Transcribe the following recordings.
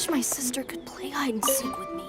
wish my sister could play hide and seek with me.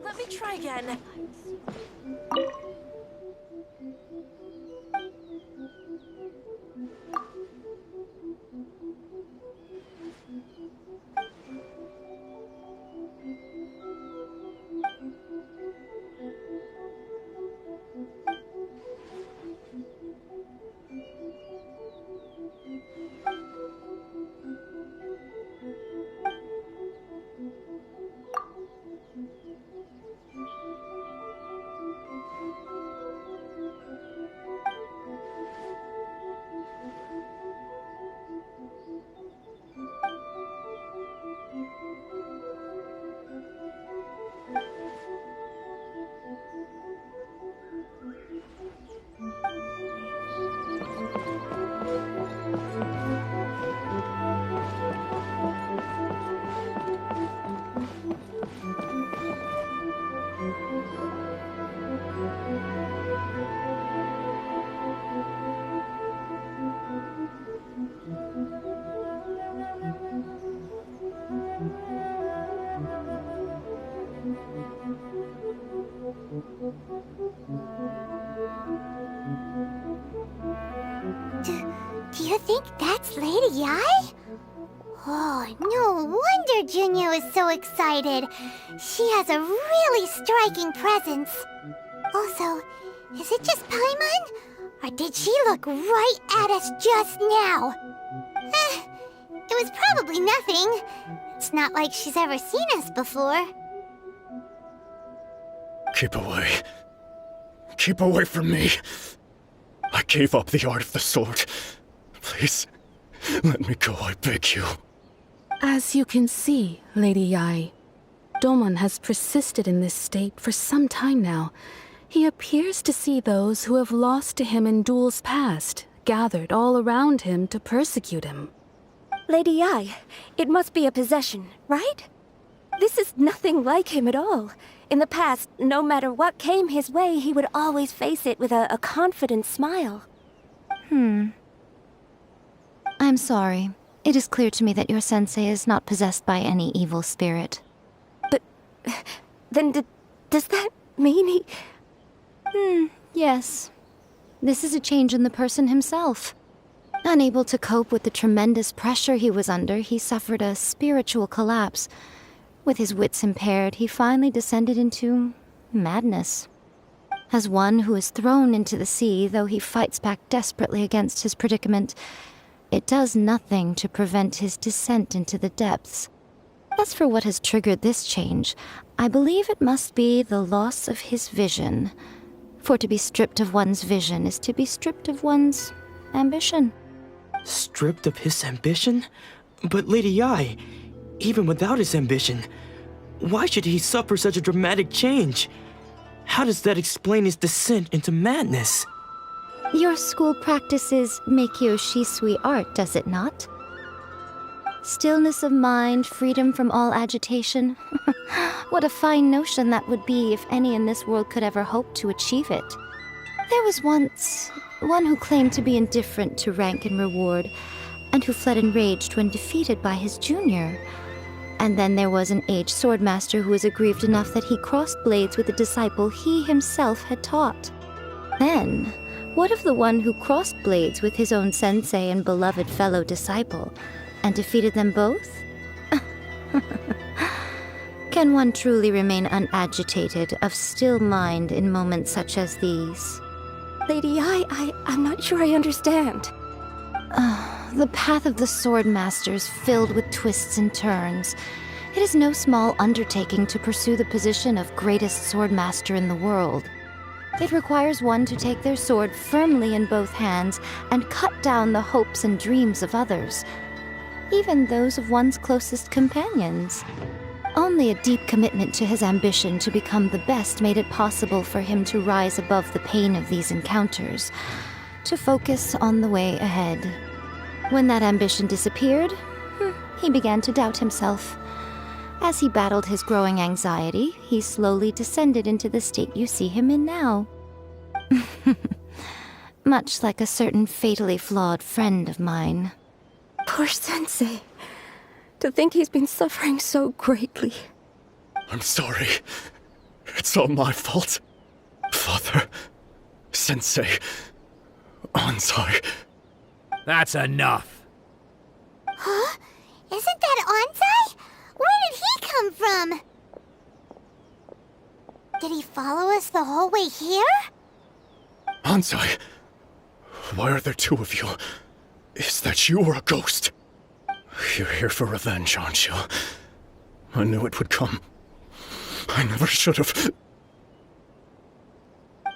Let me try again. Do you think that's Lady Yae? Oh, no wonder Junior is so excited. She has a really striking presence. Also, is it just Paimon? Or did she look right at us just now? It was probably nothing. It's not like she's ever seen us before. Keep away. Keep away from me. I gave up the art of the sword. Please, let me go, I beg you. As you can see, Lady Yae, Domon has persisted in this state for some time now. He appears to see those who have lost to him in duels past, gathered all around him to persecute him. Lady Yae, it must be a possession, right? This is nothing like him at all. In the past, no matter what came his way, he would always face it with a confident smile. I'm sorry. It is clear to me that your sensei is not possessed by any evil spirit. But then does that mean he... Yes. This is a change in the person himself. Unable to cope with the tremendous pressure he was under, he suffered a spiritual collapse. With his wits impaired, he finally descended into madness. As one who is thrown into the sea, though he fights back desperately against his predicament, it does nothing to prevent his descent into the depths. As for what has triggered this change, I believe it must be the loss of his vision. For to be stripped of one's vision is to be stripped of one's ambition. Stripped of his ambition? But Lady Yae, even without his ambition, why should he suffer such a dramatic change? How does that explain his descent into madness? Your school practices Meikyo Shisui art, does it not? Stillness of mind, freedom from all agitation. What a fine notion that would be if any in this world could ever hope to achieve it. There was once one who claimed to be indifferent to rank and reward, and who fled enraged when defeated by his junior. And then there was an aged swordmaster who was aggrieved enough that he crossed blades with a disciple he himself had taught. Then, what of the one who crossed blades with his own sensei and beloved fellow disciple, and defeated them both? Can one truly remain unagitated, of still mind in moments such as these? Lady Yae, I'm not sure I understand. The path of the Swordmaster is filled with twists and turns. It is no small undertaking to pursue the position of greatest Swordmaster in the world. It requires one to take their sword firmly in both hands and cut down the hopes and dreams of others. even those of one's closest companions. Only a deep commitment to his ambition to become the best made it possible for him to rise above the pain of these encounters, to focus on the way ahead. When that ambition disappeared, he began to doubt himself. As he battled his growing anxiety, he slowly descended into the state you see him in now. Much like a certain fatally flawed friend of mine. Poor Sensei. To think he's been suffering so greatly. I'm sorry. It's all my fault. Father, Sensei, Anzai. That's enough. Huh? Isn't that Anzai? Where did he come from? Did he follow us the whole way here? Anzai, why are there two of you? Is that you or a ghost? You're here for revenge, aren't you? I knew it would come. I never should have.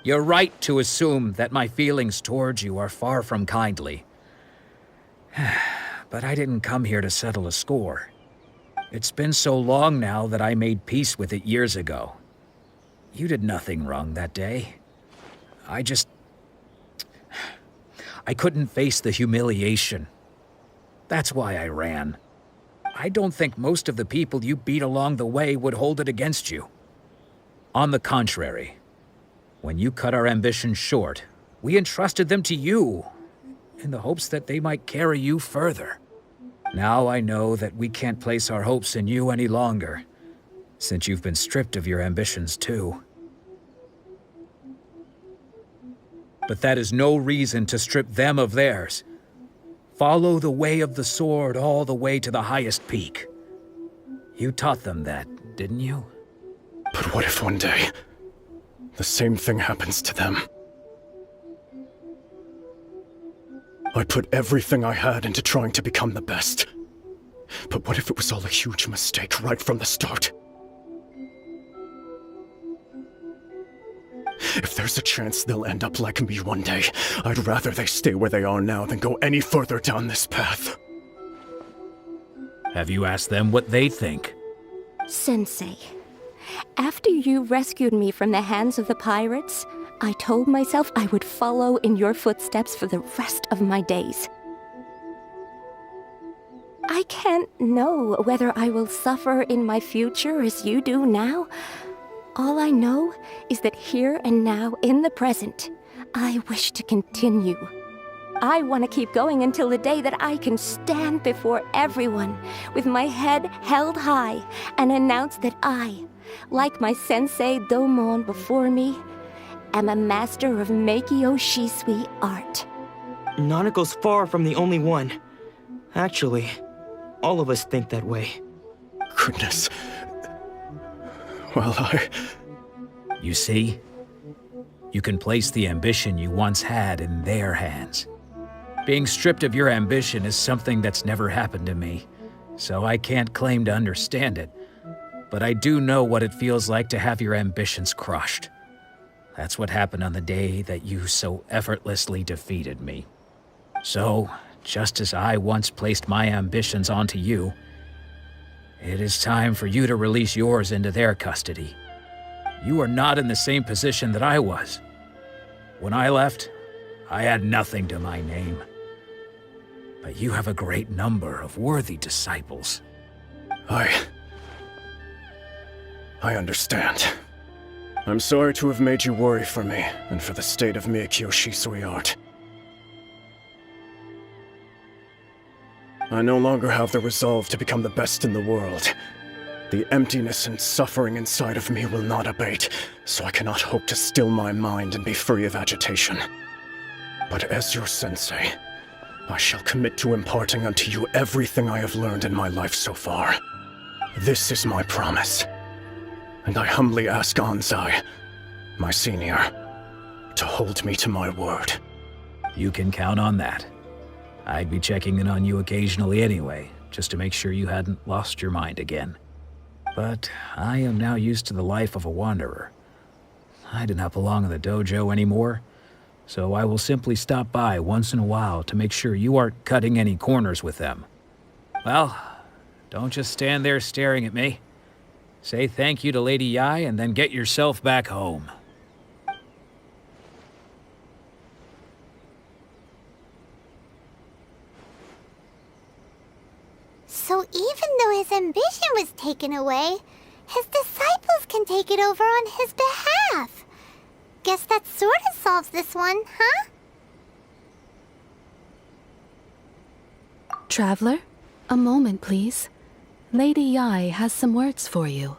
You're right to assume that my feelings towards you are far from kindly. But I didn't come here to settle a score. It's been so long now that I made peace with it years ago. You did nothing wrong that day. I couldn't face the humiliation. That's why I ran. I don't think most of the people you beat along the way would hold it against you. On the contrary, when you cut our ambitions short, we entrusted them to you, in the hopes that they might carry you further. Now I know that we can't place our hopes in you any longer, since you've been stripped of your ambitions too. But that is no reason to strip them of theirs. Follow the way of the sword all the way to the highest peak. You taught them that, didn't you? But what if one day, the same thing happens to them? I put everything I had into trying to become the best. But what if it was all a huge mistake right from the start? If there's a chance they'll end up like me one day, I'd rather they stay where they are now than go any further down this path. Have you asked them what they think? Sensei, after you rescued me from the hands of the pirates, I told myself I would follow in your footsteps for the rest of my days. I can't know whether I will suffer in my future as you do now. All I know is that here and now, in the present, I wish to continue. I want to keep going until the day that I can stand before everyone with my head held high and announce that I, like my sensei Domon before me, am a master of Meikyo Shisui art. Nanako's far from the only one. Actually, all of us think that way. Goodness. Well, You see? You can place the ambition you once had in their hands. Being stripped of your ambition is something that's never happened to me, so I can't claim to understand it. But I do know what it feels like to have your ambitions crushed. That's what happened on the day that you so effortlessly defeated me. So, just as I once placed my ambitions onto you, it is time for you to release yours into their custody. You are not in the same position that I was. When I left, I had nothing to my name. But you have a great number of worthy disciples. I understand. I'm sorry to have made you worry for me, and for the state of Meikyo Shisui art. I no longer have the resolve to become the best in the world. The emptiness and suffering inside of me will not abate, so I cannot hope to still my mind and be free of agitation. But as your sensei, I shall commit to imparting unto you everything I have learned in my life so far. This is my promise. And I humbly ask Anzai, my senior, to hold me to my word. You can count on that. I'd be checking in on you occasionally anyway, just to make sure you hadn't lost your mind again. But I am now used to the life of a wanderer. I do not belong in the dojo anymore, so I will simply stop by once in a while to make sure you aren't cutting any corners with them. Well, don't just stand there staring at me. Say thank you to Lady Yae and then get yourself back home. So even though his ambition was taken away, his disciples can take it over on his behalf. Guess that sort of solves this one, huh? Traveler, a moment, please. Lady Yae has some words for you.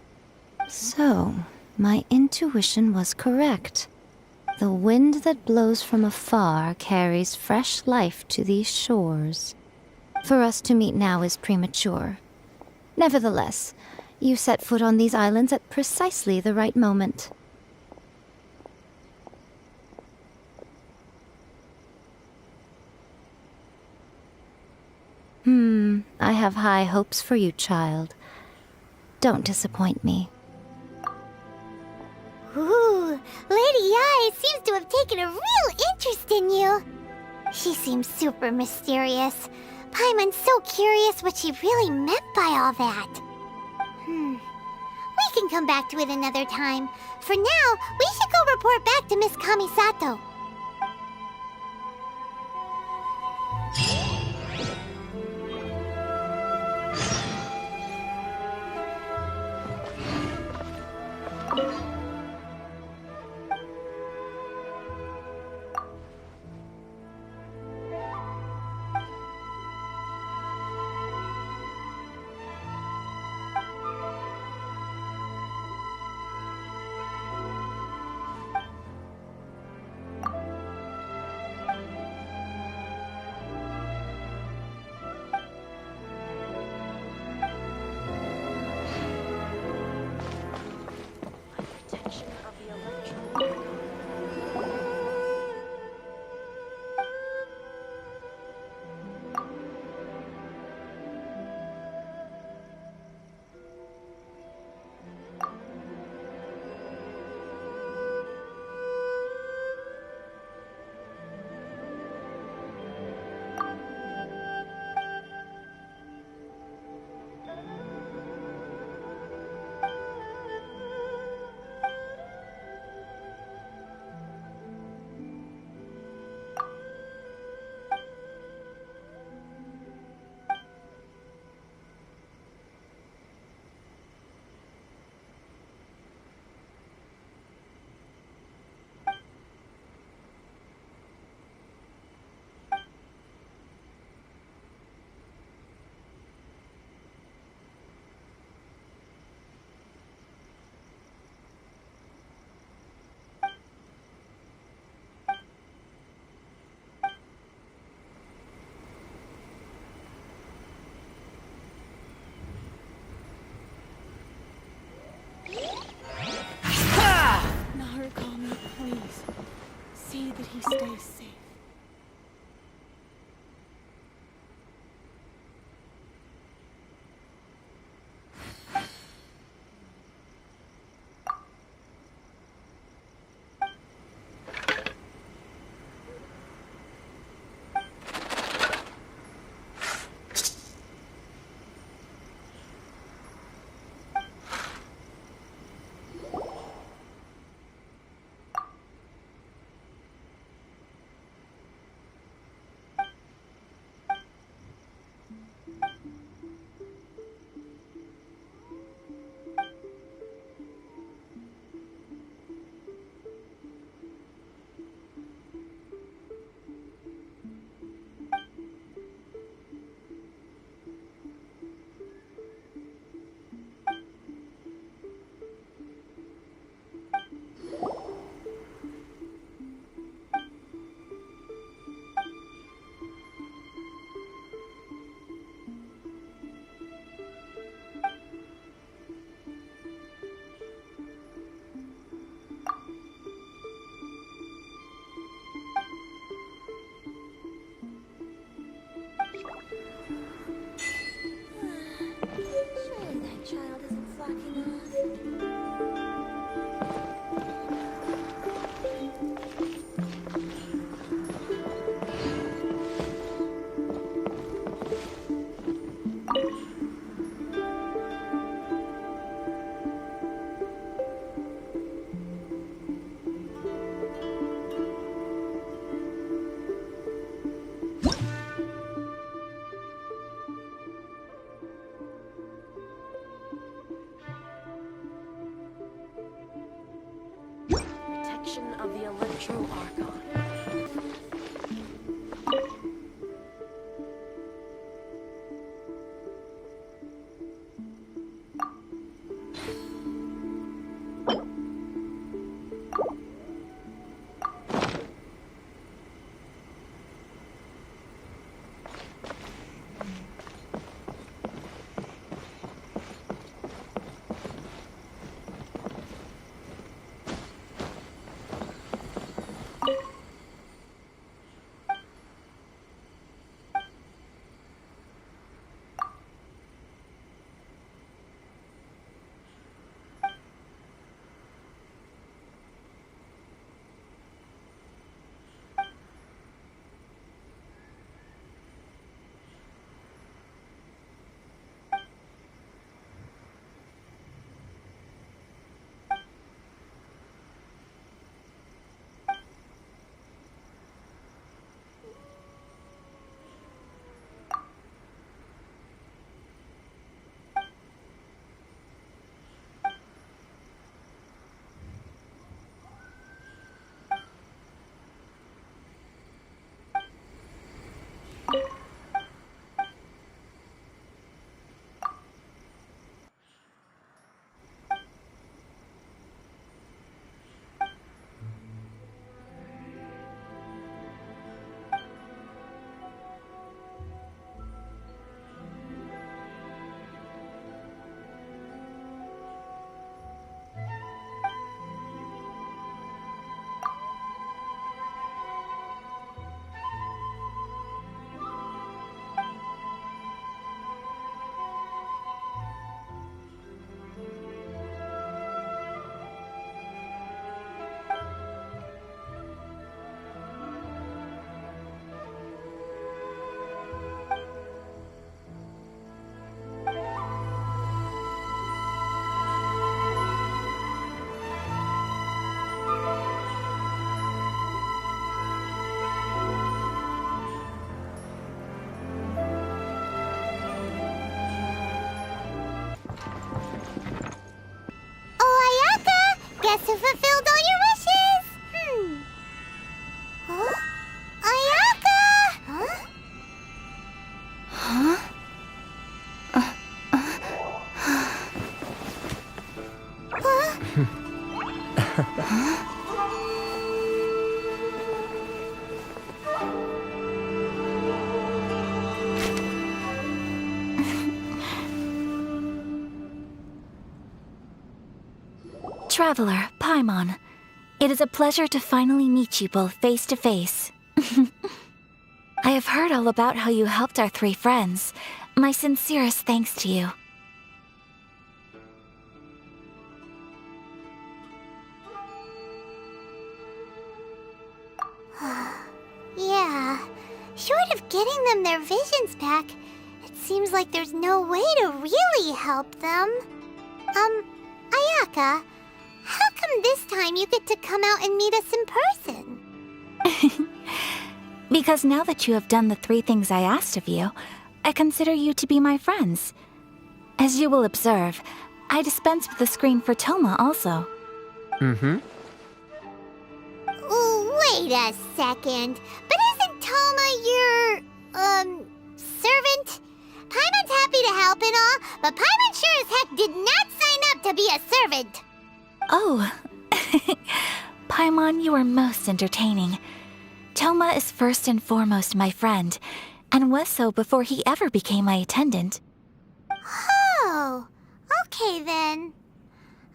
So, my intuition was correct. The wind that blows from afar carries fresh life to these shores. For us to meet now is premature. Nevertheless, you set foot on these islands at precisely the right moment. I have high hopes for you, child. Don't disappoint me. Ooh, Lady Yae seems to have taken a real interest in you. She seems super mysterious. Paimon's so curious what she really meant by all that. We can come back to it another time. For now, we should go report back to Miss Kamisato. Narukami, please. See that he stays safe. Electro Argon. Guess who fulfilled all your wishes? Huh? Ayaka! Huh? Traveler, Paimon. It is a pleasure to finally meet you both face to face. I have heard all about how you helped our three friends. My sincerest thanks to you. Yeah. Short of getting them their visions back, it seems like there's no way to really help them. Ayaka, how come this time you get to come out and meet us in person? Because now that you have done the three things I asked of you, I consider you to be my friends. As you will observe, I dispense with the screen for Toma also. Wait a second. But isn't Toma your, servant? Paimon's happy to help and all, but Paimon sure as heck did not sign up to be a servant. Oh. Paimon, you are most entertaining. Toma is first and foremost my friend, and was so before he ever became my attendant. Oh, okay then.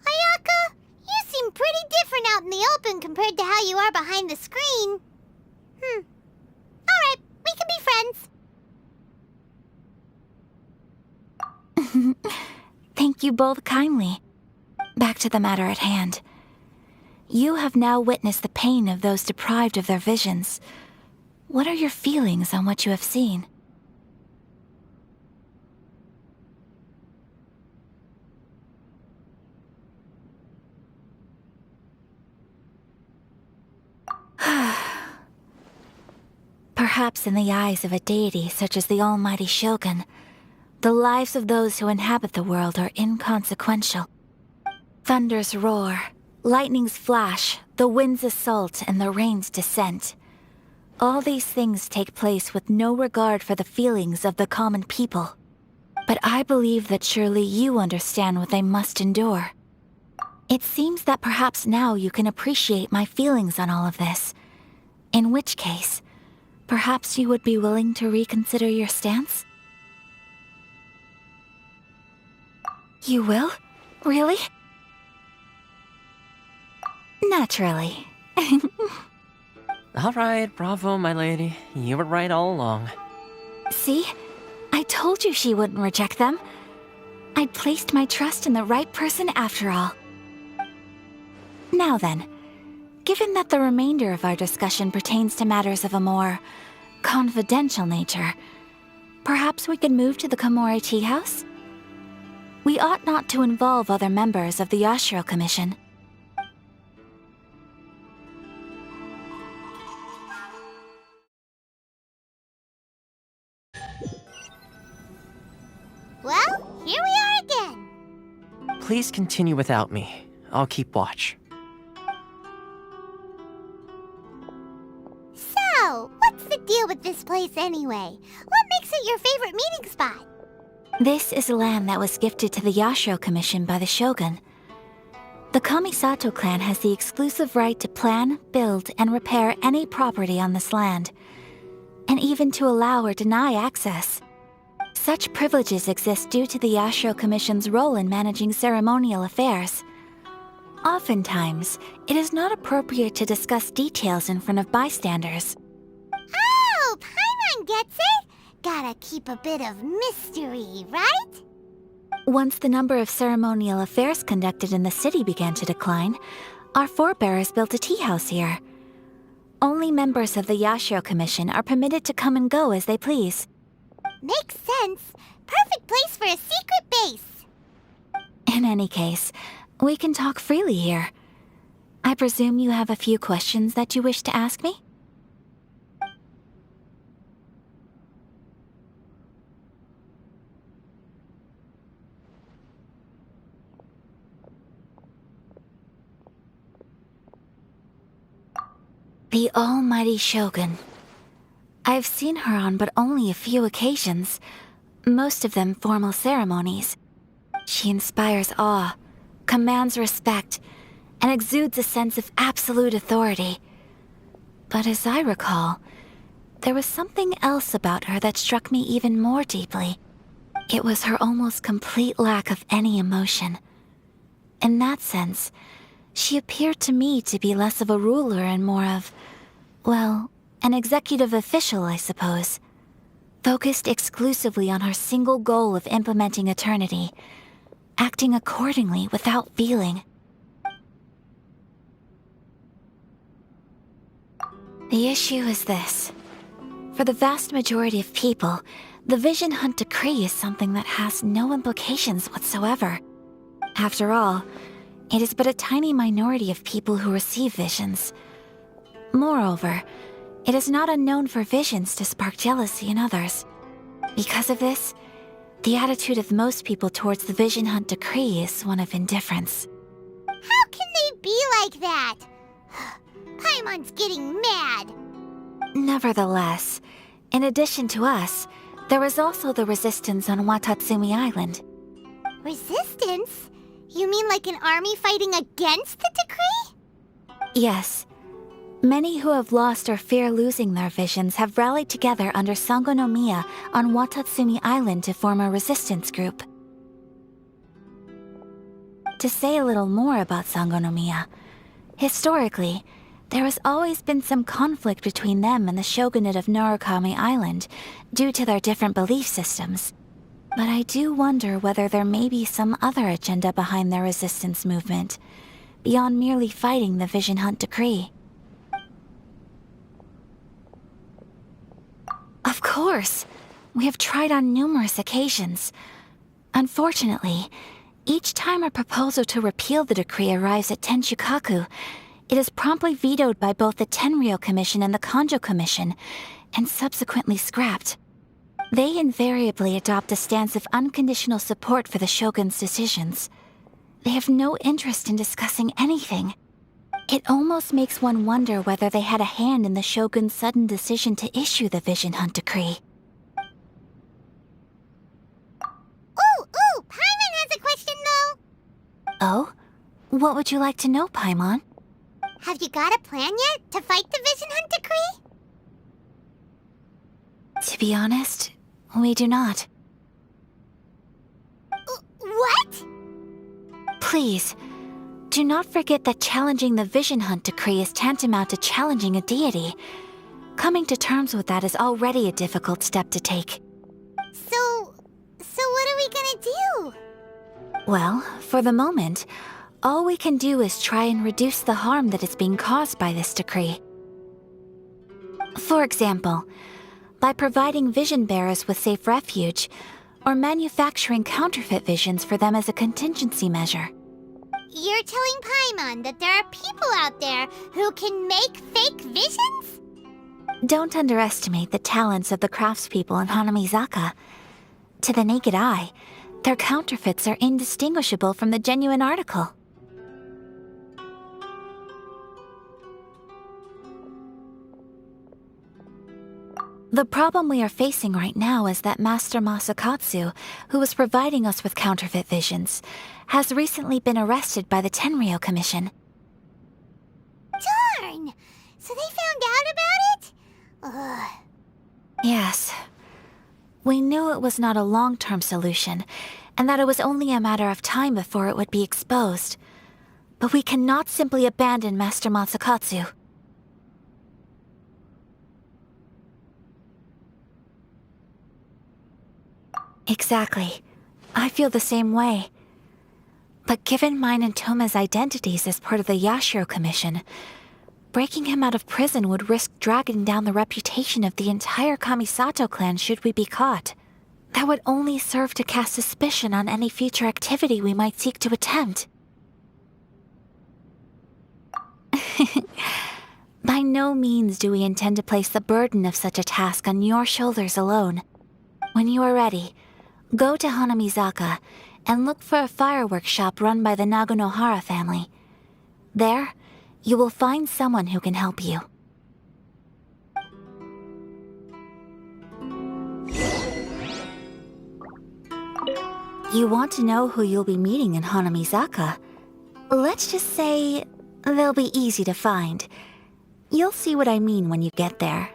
Ayaka, you seem pretty different out in the open compared to how you are behind the screen. Alright, we can be friends. Thank you both kindly. Back to the matter at hand. You have now witnessed the pain of those deprived of their visions. What are your feelings on what you have seen? Perhaps in the eyes of a deity such as the almighty Shogun, the lives of those who inhabit the world are inconsequential. Thunders roar, lightnings flash, the wind's assault and the rain's descent. All these things take place with no regard for the feelings of the common people. But I believe that surely you understand what they must endure. It seems that perhaps now you can appreciate my feelings on all of this. In which case, perhaps you would be willing to reconsider your stance? You will? Really? Naturally. All right, bravo, my lady. You were right all along. See? I told you she wouldn't reject them. I'd placed my trust in the right person after all. Now then, given that the remainder of our discussion pertains to matters of a more confidential nature, perhaps we could move to the Komori Tea House? We ought not to involve other members of the Yashiro Commission. Well, here we are again. Please continue without me. I'll keep watch. So, what's the deal with this place anyway? What makes it your favorite meeting spot? This is land that was gifted to the Yashiro Commission by the Shogun. The Kamisato clan has the exclusive right to plan, build, and repair any property on this land, and even to allow or deny access. Such privileges exist due to the Yashiro Commission's role in managing ceremonial affairs. Oftentimes, it is not appropriate to discuss details in front of bystanders. Oh, Paimon gets it! Gotta keep a bit of mystery, right? Once the number of ceremonial affairs conducted in the city began to decline, our forebears built a tea house here. Only members of the Yashiro Commission are permitted to come and go as they please. Makes sense. Perfect place for a secret base. In any case, we can talk freely here. I presume you have a few questions that you wish to ask me? The almighty Shogun. I've seen her on but only a few occasions, most of them formal ceremonies. She inspires awe, commands respect, and exudes a sense of absolute authority. But as I recall, there was something else about her that struck me even more deeply. It was her almost complete lack of any emotion. In that sense, she appeared to me to be less of a ruler and more of, well, an executive official, I suppose. Focused exclusively on her single goal of implementing eternity, acting accordingly without feeling. The issue is this. For the vast majority of people, the Vision Hunt Decree is something that has no implications whatsoever. After all, it is but a tiny minority of people who receive visions. Moreover, it is not unknown for visions to spark jealousy in others. Because of this, the attitude of most people towards the Vision Hunt Decree is one of indifference. How can they be like that? Paimon's getting mad. Nevertheless, in addition to us, there is also the resistance on Watatsumi Island. Resistance? You mean like an army fighting against the decree? Yes. Many who have lost or fear losing their visions have rallied together under Sangonomiya on Watatsumi Island to form a resistance group. To say a little more about Sangonomiya, historically, there has always been some conflict between them and the shogunate of Narukami Island due to their different belief systems. But I do wonder whether there may be some other agenda behind their resistance movement, beyond merely fighting the Vision Hunt Decree. Of course! We have tried on numerous occasions. Unfortunately, each time a proposal to repeal the decree arrives at Tenshukaku, it is promptly vetoed by both the Tenryou Commission and the Kanjo Commission, and subsequently scrapped. They invariably adopt a stance of unconditional support for the Shogun's decisions. They have no interest in discussing anything. It almost makes one wonder whether they had a hand in the Shogun's sudden decision to issue the Vision Hunt decree. Ooh, Paimon has a question though. Oh? What would you like to know, Paimon? Have you got a plan yet to fight the Vision Hunt decree? To be honest, we do not. What? Please, do not forget that challenging the Vision Hunt decree is tantamount to challenging a deity. Coming to terms with that is already a difficult step to take. So what are we gonna do? Well, for the moment, all we can do is try and reduce the harm that is being caused by this decree. For example, by providing vision bearers with safe refuge, or manufacturing counterfeit visions for them as a contingency measure. You're telling Paimon that there are people out there who can make fake visions? Don't underestimate the talents of the craftspeople in Hanamizaka. To the naked eye, their counterfeits are indistinguishable from the genuine article. The problem we are facing right now is that Master Masakatsu, who was providing us with counterfeit visions, has recently been arrested by the Tenryou Commission. Darn! So they found out about it? Ugh. Yes. We knew it was not a long-term solution, and that it was only a matter of time before it would be exposed. But we cannot simply abandon Master Masakatsu. Exactly. I feel the same way. But given mine and Toma's identities as part of the Yashiro Commission, breaking him out of prison would risk dragging down the reputation of the entire Kamisato clan should we be caught. That would only serve to cast suspicion on any future activity we might seek to attempt. By no means do we intend to place the burden of such a task on your shoulders alone. When you are ready, go to Hanamizaka and look for a fireworks shop run by the Naganohara family. There, you will find someone who can help you. You want to know who you'll be meeting in Hanamizaka? Let's just say they'll be easy to find. You'll see what I mean when you get there.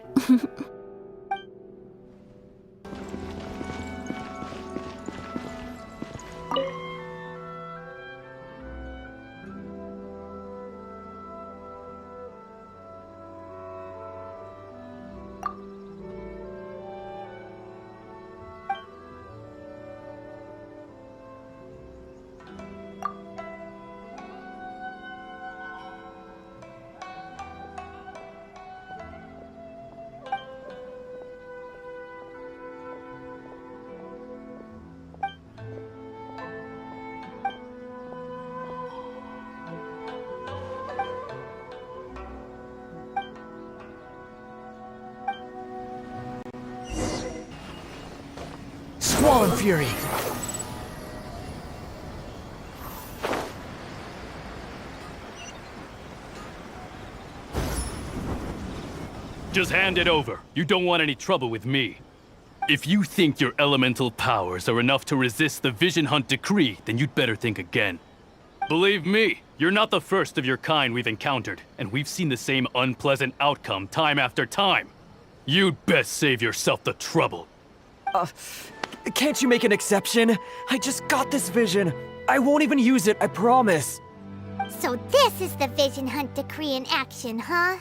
Squall and Fury! Just hand it over. You don't want any trouble with me. If you think your elemental powers are enough to resist the Vision Hunt decree, then you'd better think again. Believe me, you're not the first of your kind we've encountered, and we've seen the same unpleasant outcome time after time. You'd best save yourself the trouble. Can't you make an exception? I just got this vision. I won't even use it, I promise. So this is the Vision Hunt decree in action, huh?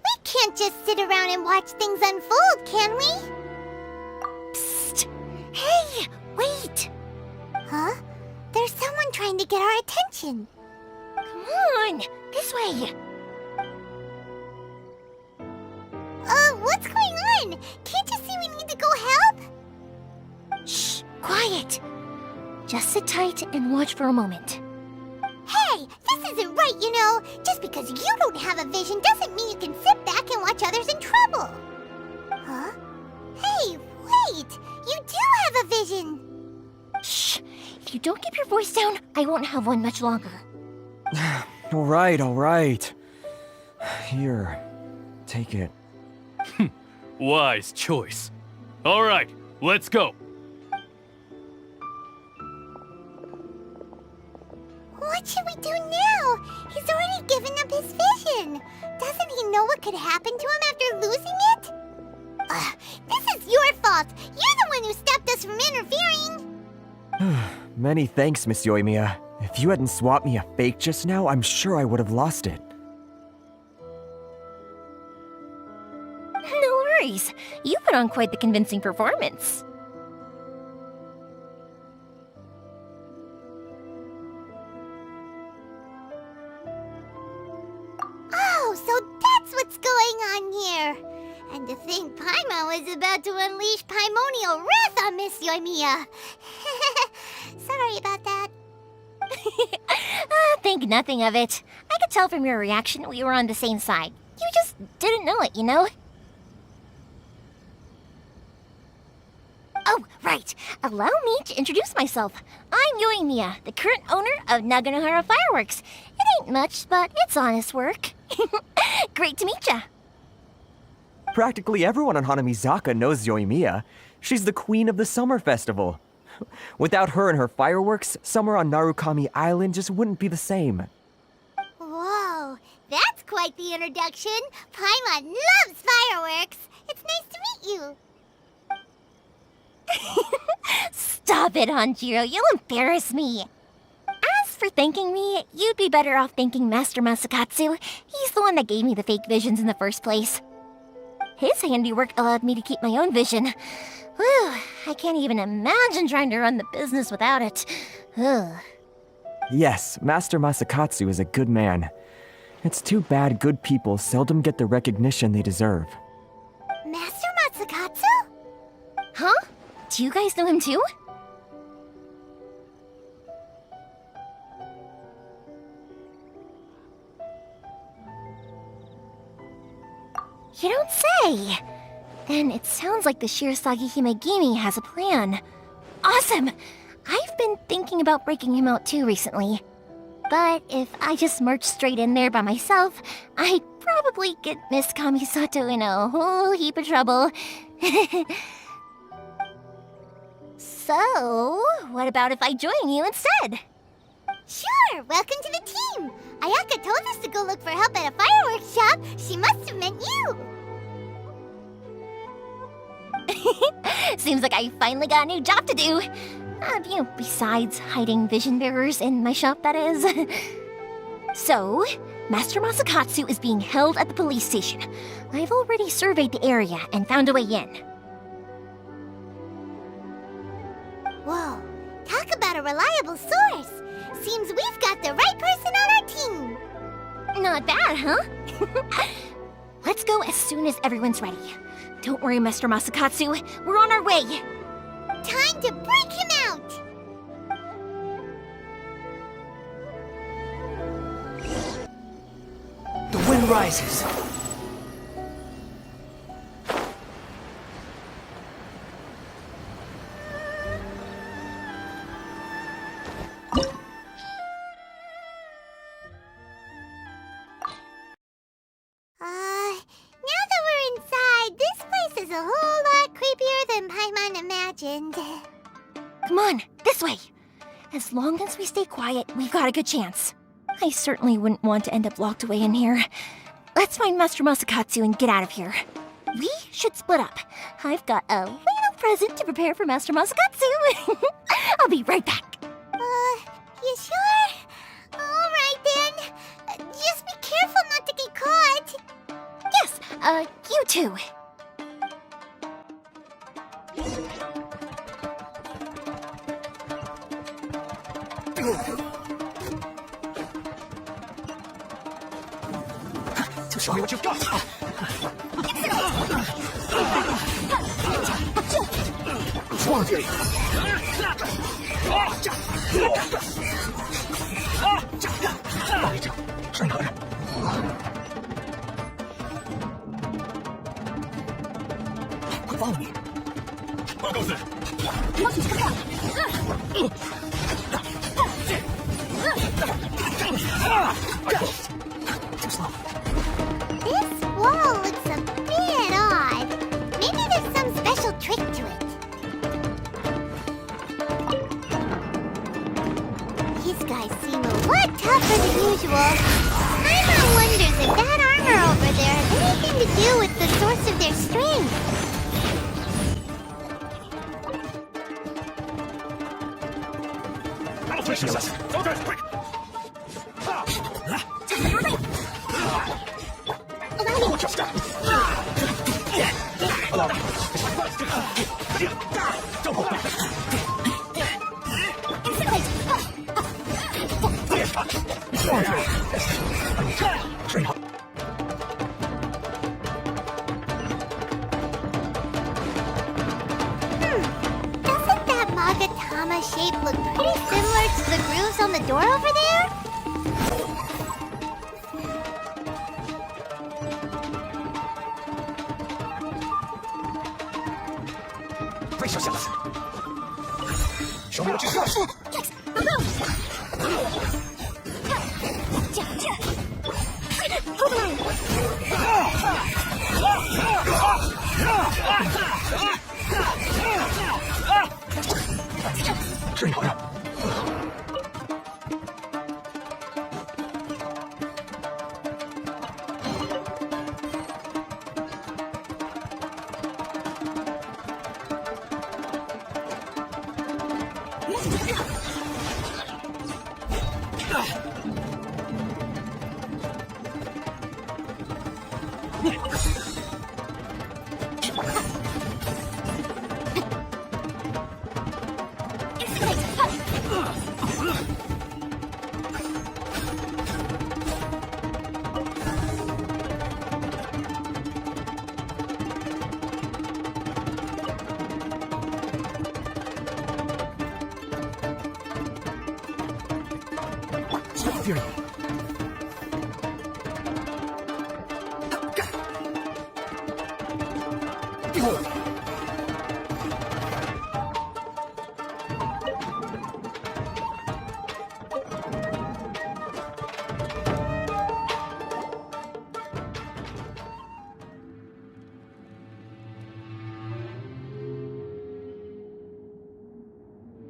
We can't just sit around and watch things unfold, can we? Psst! Hey, wait! Huh? There's someone trying to get our attention. Come on, this way. What's going on? Can't you see we need to go help? Shh, quiet. Just sit tight and watch for a moment. Hey, this isn't right, you know. Just because you don't have a vision doesn't mean you can sit back and watch others in trouble. Huh? Hey, wait! You do have a vision! Shh! If you don't keep your voice down, I won't have one much longer. Alright. Here, take it. Wise choice. All right, let's go. What should we do now? He's already given up his vision. Doesn't he know what could happen to him after losing it? This is your fault. You're the one who stopped us from interfering. Many thanks, Miss Yoimiya. If you hadn't swapped me a fake just now, I'm sure I would have lost it. No worries. You put on quite the convincing performance. Oh, so that's what's going on here. And to think Paimon was about to unleash Paimonial wrath on Miss Yoimiya. Sorry about that. Think nothing of it. I could tell from your reaction we were on the same side. You just didn't know it, you know? Oh, right. Allow me to introduce myself. I'm Yoimiya, the current owner of Naganohara Fireworks. It ain't much, but it's honest work. Great to meet ya. Practically everyone on Hanamizaka knows Yoimiya. She's the queen of the summer festival. Without her and her fireworks, summer on Narukami Island just wouldn't be the same. Whoa, that's quite the introduction. Paimon loves fireworks. It's nice to meet you. Stop it, Hanjiro. You'll embarrass me. As for thanking me, you'd be better off thanking Master Masakatsu. He's the one that gave me the fake visions in the first place. His handiwork allowed me to keep my own vision. Whew, I can't even imagine trying to run the business without it. Ugh. Yes, Master Masakatsu is a good man. It's too bad good people seldom get the recognition they deserve. Master Matsukatsu? Huh? Do you guys know him too? You don't say! Then it sounds like the Shirasagi Himegimi has a plan. Awesome! I've been thinking about breaking him out too recently. But if I just march straight in there by myself, I'd probably get Miss Kamisato in a whole heap of trouble. So, what about if I join you instead? Sure, welcome to the team. Ayaka told us to go look for help at a fireworks shop. She must have meant you. Seems like I finally got a new job to do. Besides hiding vision bearers in my shop, that is. So, Master Masakatsu is being held at the police station. I've already surveyed the area and found a way in. Whoa, talk about a reliable source. Seems we've got the right person on our team. Not bad, huh? Let's go as soon as everyone's ready. Don't worry, Master Masakatsu. We're on our way. Time to break him out. The wind rises. Now that we're inside, this place is a whole lot creepier than Paimon imagined. Come on, this way. As long as we stay quiet, we've got a good chance. I certainly wouldn't want to end up locked away in here. Let's find Master Masakatsu and get out of here. We should split up. I've got a little present to prepare for Master Masakatsu. I'll be right back. You sure? Alright then. Just be careful not to get caught. Yes, you too. Show me what you've got. What's wrong with you? Quit following me. What goes there? Too slow. This wall looks a bit odd. Maybe there's some special trick to it. These guys seem a lot tougher than usual. Paimon wonders if that armor over there has anything to do with the source of their strength. Doesn't that Magatama shape look pretty similar to the grooves on the door over there?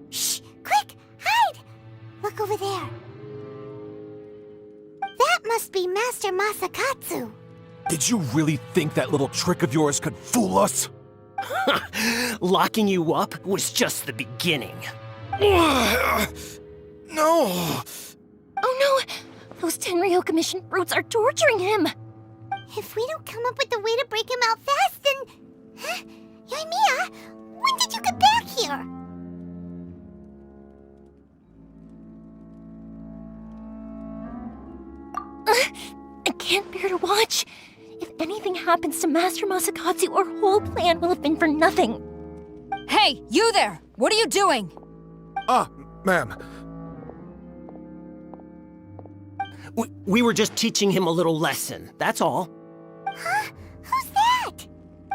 Shh! Quick! Hide! Look over there. That must be Master Masakatsu. Did you really think that little trick of yours could fool us? Locking you up was just the beginning. No! Oh no! Those Tenryou Commission brutes are torturing him! If we don't come up with a way to break him out fast, then... Huh? Yoimiya, when did you get back here? I can't bear to watch. If anything happens to Master Masakatsu, our whole plan will have been for nothing. Hey, you there! What are you doing? Ma'am. We were just teaching him a little lesson, that's all. Huh? Who's that?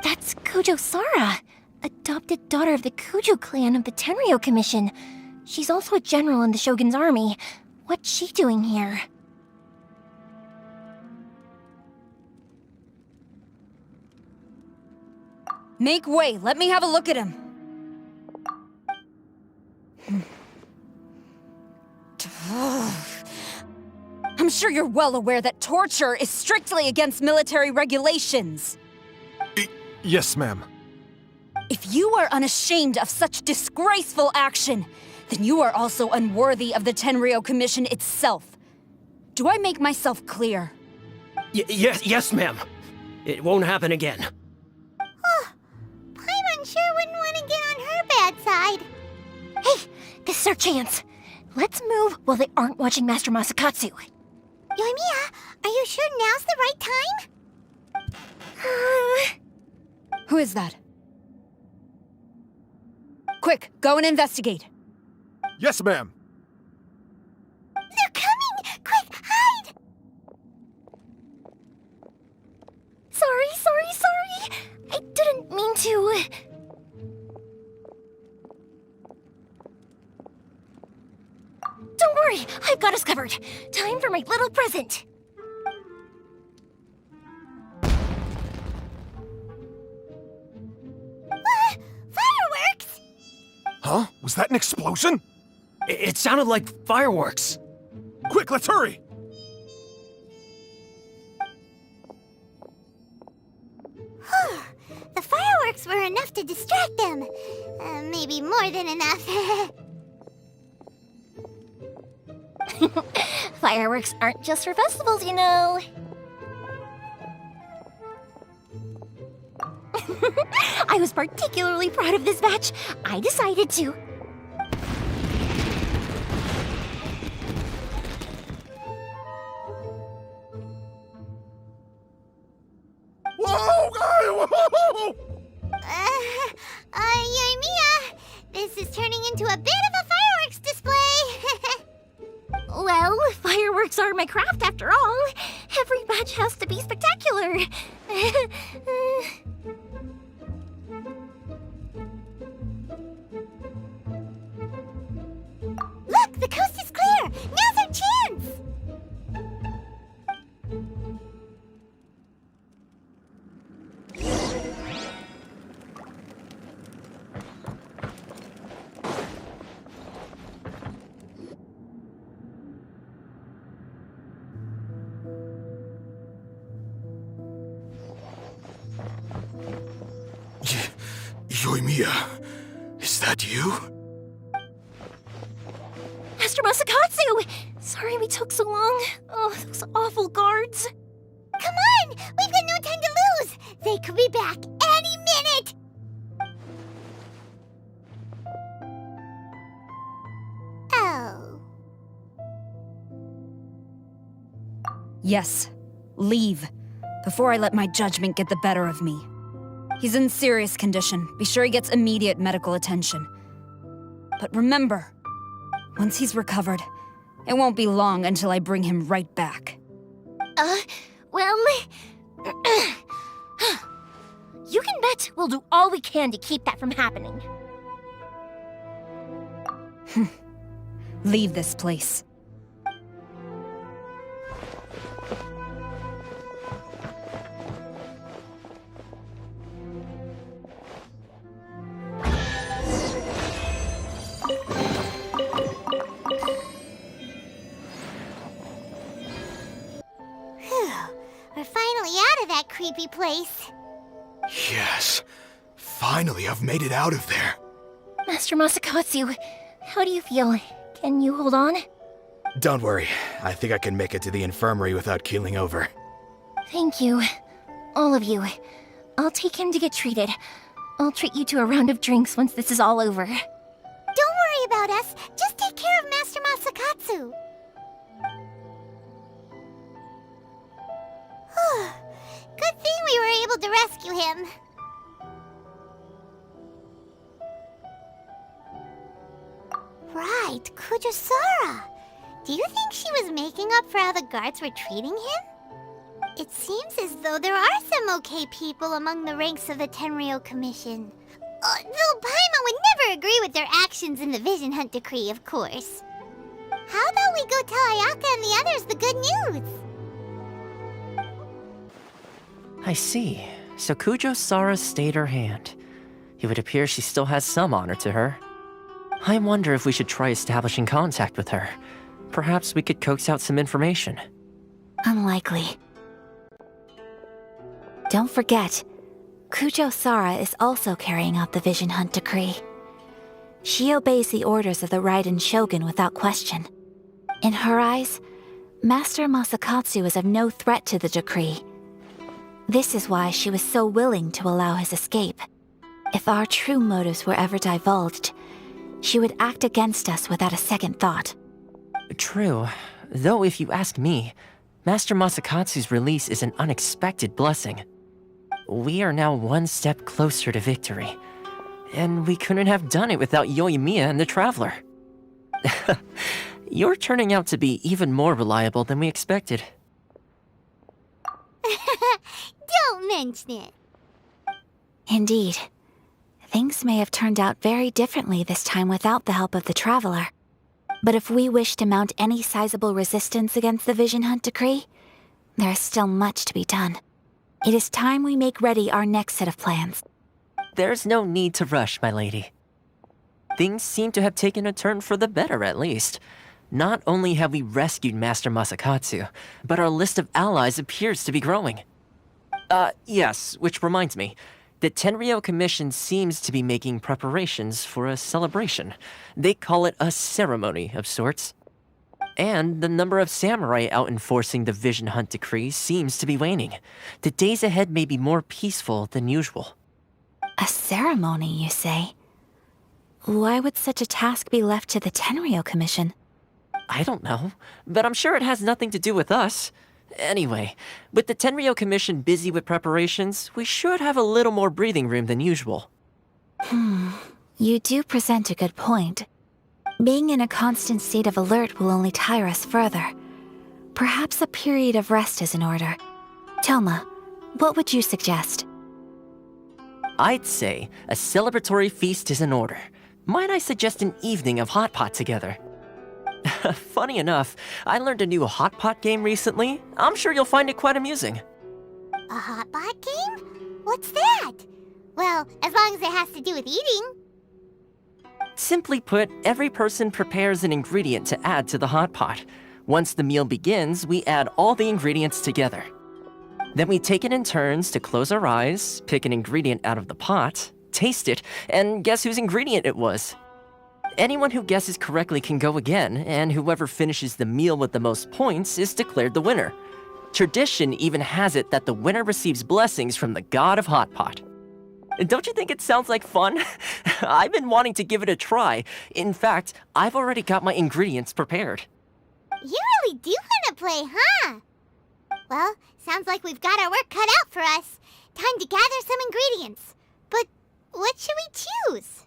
That's Kujou Sara, adopted daughter of the Kujou clan of the Tenryou Commission. She's also a general in the Shogun's army. What's she doing here? Make way, let me have a look at him. I'm sure you're well aware that torture is strictly against military regulations. Yes, ma'am. If you are unashamed of such disgraceful action, then you are also unworthy of the Tenryou Commission itself. Do I make myself clear? Yes, ma'am. It won't happen again. Paimon sure wouldn't want to get on her bad side. Hey, this is our chance. Let's move while they aren't watching Master Masakatsu. Yoimiya, are you sure now's the right time? Who is that? Quick, go and investigate. Yes, ma'am. They're coming! Quick, hide! Sorry. I didn't mean to. Don't worry, I've got us covered. Time for my little present. Huh? Was that an explosion? It sounded like fireworks. Quick, let's hurry! The fireworks were enough to distract them. Maybe more than enough. Fireworks aren't just for festivals, you know. I was particularly proud of this batch. I decided to. Whoa! Yoimiya, this is turning into a bit of a fireworks display. Well, fireworks are my craft after all. Every batch has to be spectacular. Look, the coast is clear. Now's our chance. Yoimiya, is that you? Master Masakatsu! Sorry we took so long. Oh, those awful guards. Come on! We've got no time to lose! They could be back any minute! Oh. Yes, leave. Before I let my judgment get the better of me. He's in serious condition. Be sure he gets immediate medical attention. But remember, once he's recovered, it won't be long until I bring him right back. Well... you can bet we'll do all we can to keep that from happening. Leave this place. We're finally out of that creepy place. Yes. Finally, I've made it out of there. Master Masakatsu, how do you feel? Can you hold on? Don't worry. I think I can make it to the infirmary without keeling over. Thank you. All of you. I'll take him to get treated. I'll treat you to a round of drinks once this is all over. Don't worry about us. Just take care of Master Masakatsu. Good thing we were able to rescue him. Right, Kujou Sara. Do you think she was making up for how the guards were treating him? It seems as though there are some okay people among the ranks of the Tenryou Commission. Though Paimon would never agree with their actions in the Vision Hunt Decree, of course. How about we go tell Ayaka and the others the good news? I see. So Kujou Sara stayed her hand. It would appear she still has some honor to her. I wonder if we should try establishing contact with her. Perhaps we could coax out some information. Unlikely. Don't forget, Kujou Sara is also carrying out the Vision Hunt Decree. She obeys the orders of the Raiden Shogun without question. In her eyes, Master Masakatsu is of no threat to the decree. This is why she was so willing to allow his escape. If our true motives were ever divulged, she would act against us without a second thought. True. Though if you ask me, Master Masakatsu's release is an unexpected blessing. We are now one step closer to victory. And we couldn't have done it without Yoimiya and the Traveler. You're turning out to be even more reliable than we expected. Don't mention it. Indeed. Things may have turned out very differently this time without the help of the Traveler. But if we wish to mount any sizable resistance against the Vision Hunt Decree, there is still much to be done. It is time we make ready our next set of plans. There's no need to rush, my lady. things seem to have taken a turn for the better at least. Not only have we rescued Master Masakatsu, but our list of allies appears to be growing. Yes, which reminds me. The Tenryou Commission seems to be making preparations for a celebration. They call it a ceremony of sorts. And the number of samurai out enforcing the Vision Hunt Decree seems to be waning. The days ahead may be more peaceful than usual. A ceremony, you say? Why would such a task be left to the Tenryou Commission? I don't know, but I'm sure it has nothing to do with us. Anyway, with the Tenryou Commission busy with preparations, we should have a little more breathing room than usual. You do present a good point. Being in a constant state of alert will only tire us further. Perhaps a period of rest is in order. Toma, what would you suggest? I'd say a celebratory feast is in order. Might I suggest an evening of hot pot together? Funny enough, I learned a new hot pot game recently. I'm sure you'll find it quite amusing. A hot pot game? What's that? Well, as long as it has to do with eating. Simply put, every person prepares an ingredient to add to the hot pot. Once the meal begins, we add all the ingredients together. Then we take it in turns to close our eyes, pick an ingredient out of the pot, taste it, and guess whose ingredient it was. Anyone who guesses correctly can go again, and whoever finishes the meal with the most points is declared the winner. Tradition even has it that the winner receives blessings from the god of hot pot. Don't you think it sounds like fun? I've been wanting to give it a try. In fact, I've already got my ingredients prepared. You really do want to play, huh? Well, sounds like we've got our work cut out for us. Time to gather some ingredients. But what should we choose?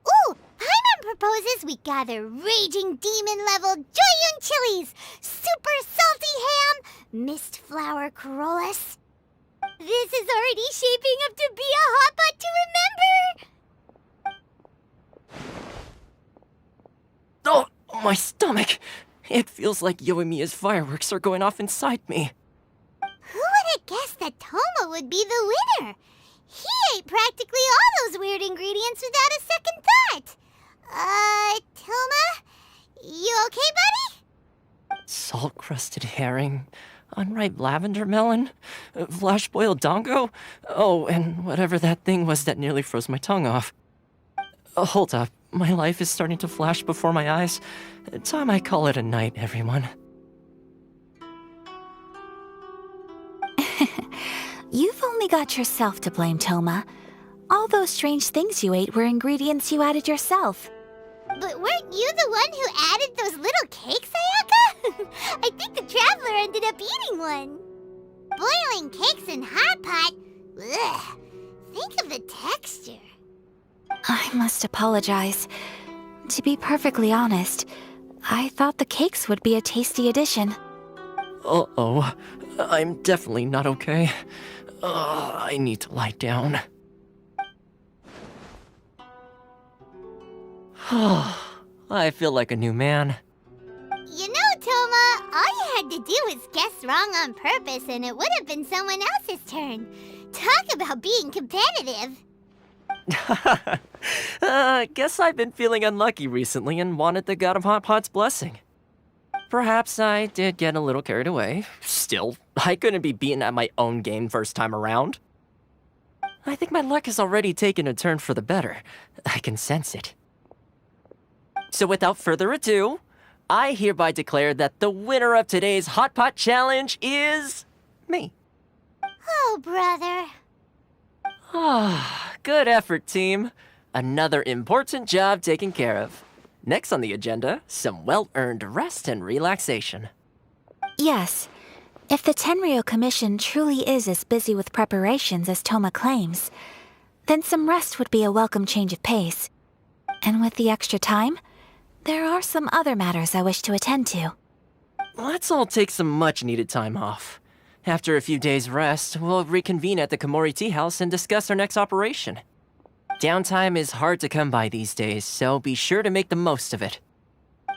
Ooh! Paimon proposes we gather raging demon-level Joyun chilies, super salty ham, mist flower corollas. This is already shaping up to be a hot pot to remember! Oh, my stomach! It feels like Yoimiya's fireworks are going off inside me. Who would have guessed that Toma would be the winner? He ate practically all those weird ingredients without a second thought. Toma? You okay, buddy? Salt-crusted herring, unripe lavender melon, flash-boiled dango, oh, and whatever that thing was that nearly froze my tongue off. Hold up, my life is starting to flash before my eyes. Time I call it a night, everyone. You've only got yourself to blame, Toma. All those strange things you ate were ingredients you added yourself. But weren't you the one who added those little cakes, Ayaka? I think the Traveler ended up eating one. Boiling cakes in hot pot? Ugh. Think of the texture. I must apologize. To be perfectly honest, I thought the cakes would be a tasty addition. Uh-oh. I'm definitely not okay. I need to lie down. I feel like a new man. You know, Toma, all you had to do was guess wrong on purpose and it would have been someone else's turn. Talk about being competitive. Guess I've been feeling unlucky recently and wanted the God of Hot Pot's blessing. Perhaps I did get a little carried away. Still, I couldn't be beaten at my own game first time around. I think my luck has already taken a turn for the better. I can sense it. So without further ado, I hereby declare that the winner of today's Hot Pot Challenge is me. Oh, brother. Good effort, team. Another important job taken care of. Next on the agenda, some well-earned rest and relaxation. Yes. If the Tenryou Commission truly is as busy with preparations as Toma claims, then some rest would be a welcome change of pace. And with the extra time, there are some other matters I wish to attend to. Let's all take some much-needed time off. After a few days' rest, we'll reconvene at the Komori Tea House and discuss our next operation. Downtime is hard to come by these days, so be sure to make the most of it.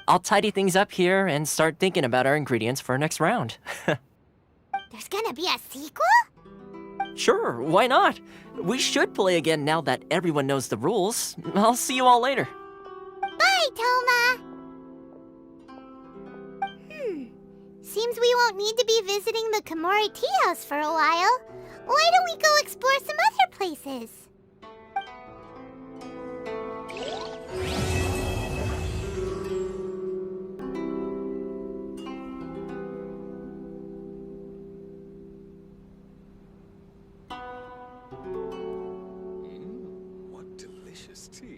I'll tidy things up here and start thinking about our ingredients for our next round. There's gonna be a sequel? Sure, why not? We should play again now that everyone knows the rules. I'll see you all later. Bye, Toma! Seems we won't need to be visiting the Komori tea house for a while. Why don't we go explore some other places? What delicious tea.